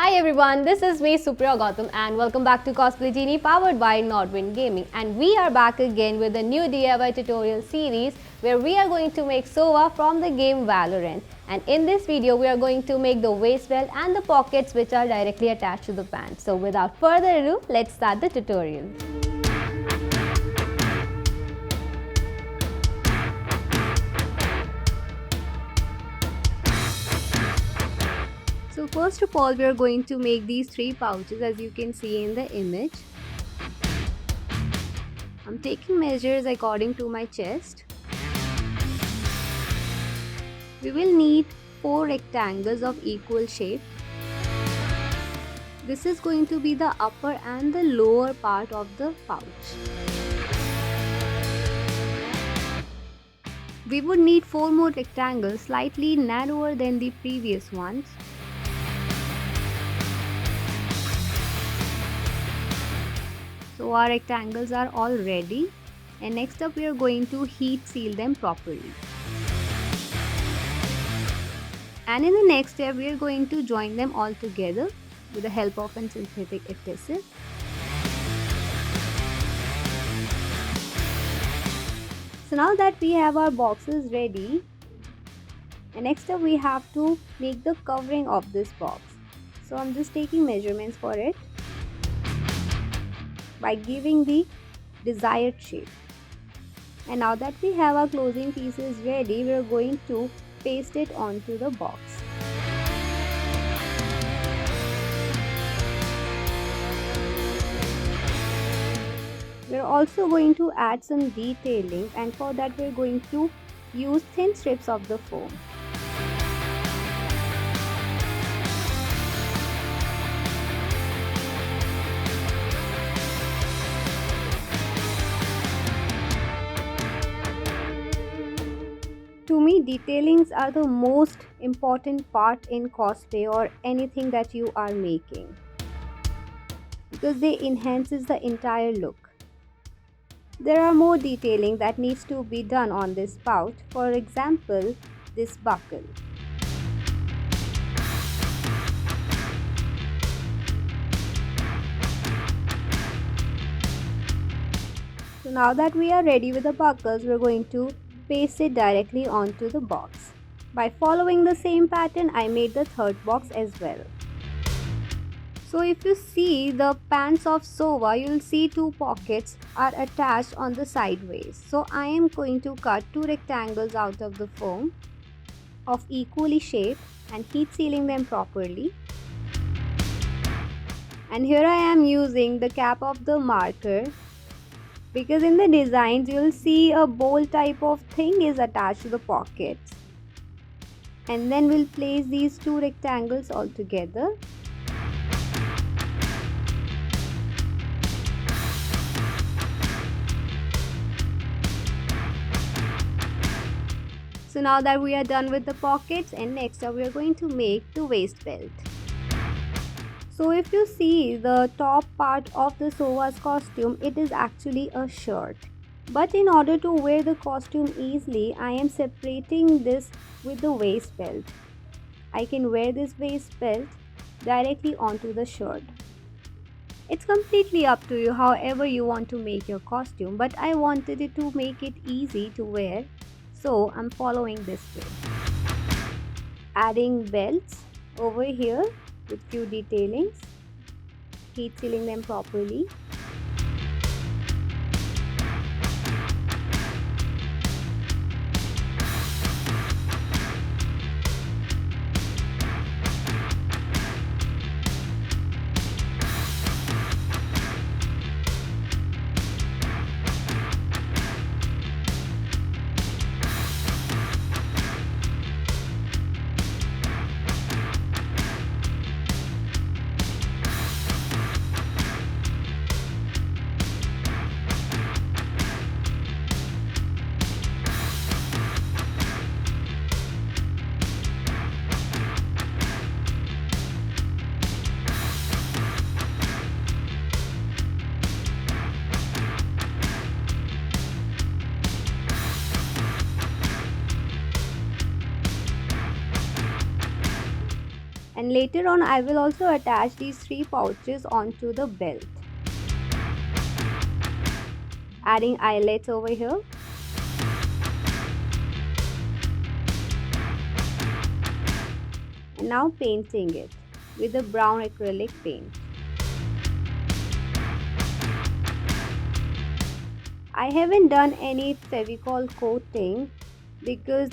Hi everyone, this is me Supriya Gautam and welcome back to Cosplay Genie powered by Nordwind Gaming, and we are back again with a new DIY tutorial series where we are going to make SOVA from the game Valorant. And in this video we are going to make the waist belt and the pockets which are directly attached to the pants. So without further ado, let's start the tutorial. So first of all, we are going to make these 3 pouches as you can see in the image. I'm taking measures according to my chest. We will need 4 rectangles of equal shape. This is going to be the upper and the lower part of the pouch. We would need 4 more rectangles slightly narrower than the previous ones. So our rectangles are all ready, and next up we are going to heat seal them properly. And in the next step we are going to join them all together with the help of a synthetic adhesive. So now that we have our boxes ready, and next up we have to make the covering of this box. So I'm just taking measurements for it by giving the desired shape. And now that we have our closing pieces ready, we are going to paste it onto the box. We are also going to add some detailing, and for that we are going to use thin strips of the foam. To me, detailings are the most important part in cosplay or anything that you are making, because they enhances the entire look. There are more detailing that needs to be done on this pouch. For example, this buckle. So now that we are ready with the buckles, we are going to paste it directly onto the box. By following the same pattern, I made the third box as well. So if you see the pants of SOVA, you will see 2 pockets are attached on the sideways. So I am going to cut 2 rectangles out of the foam of equally shaped and heat sealing them properly. And here I am using the cap of the marker, because in the designs you will see a bowl type of thing is attached to the pockets. And then we'll place these 2 rectangles all together. So now that we are done with the pockets, and next up we are going to make the waist belt. So if you see the top part of the SOVA's costume, it is actually a shirt. But in order to wear the costume easily, I am separating this with the waist belt. I can wear this waist belt directly onto the shirt. It's completely up to you however you want to make your costume, but I wanted it to make it easy to wear, so I'm following this way. Adding belts over here with few detailings, heat sealing them properly. And later on I will also attach these 3 pouches onto the belt. Adding eyelets over here. And now painting it with the brown acrylic paint. I haven't done any Fevicol coating because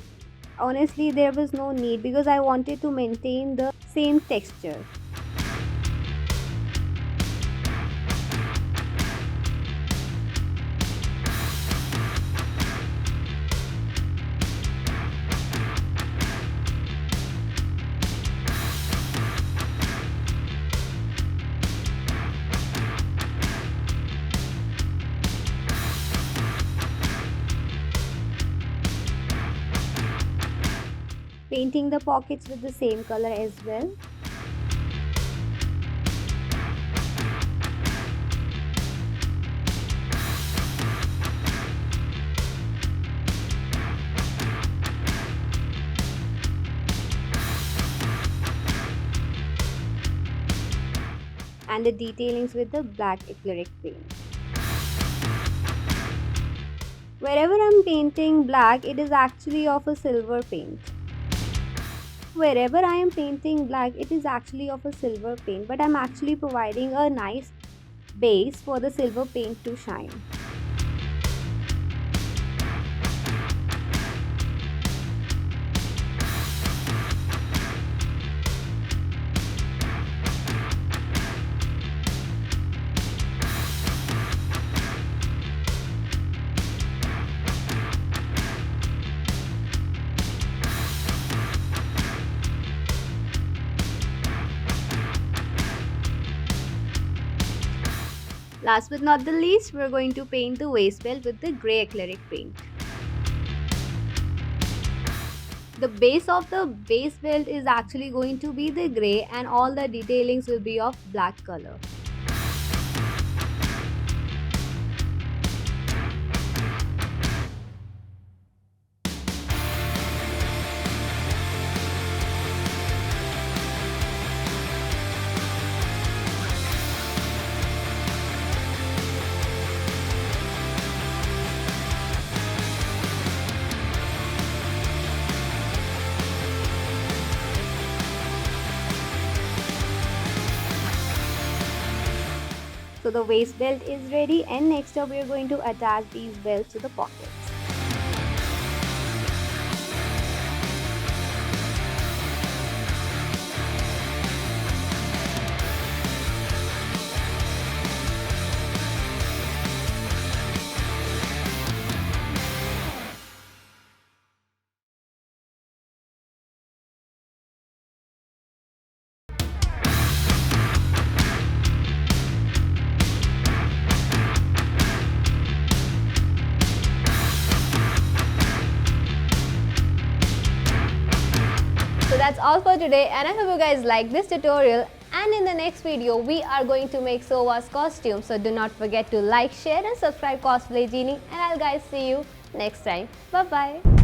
honestly there was no need, because I wanted to maintain the same texture. Painting the pockets with the same color as well. And the detailings with the black acrylic paint. Wherever I'm painting black, it is actually of a silver paint. Wherever I am painting black, it is actually of a silver paint, but I'm actually providing a nice base for the silver paint to shine. Last but not the least, we're going to paint the waist belt with the grey acrylic paint. The base of the waist belt is actually going to be the grey and all the detailings will be of black color. So the waist belt is ready, and next up we are going to attach these belts to the pockets. So that's all for today, and I hope you guys like this tutorial, and in the next video we are going to make SOVA's costume. So do not forget to like, share and subscribe Cosplay Genie, and I'll guys see you next time. Bye bye.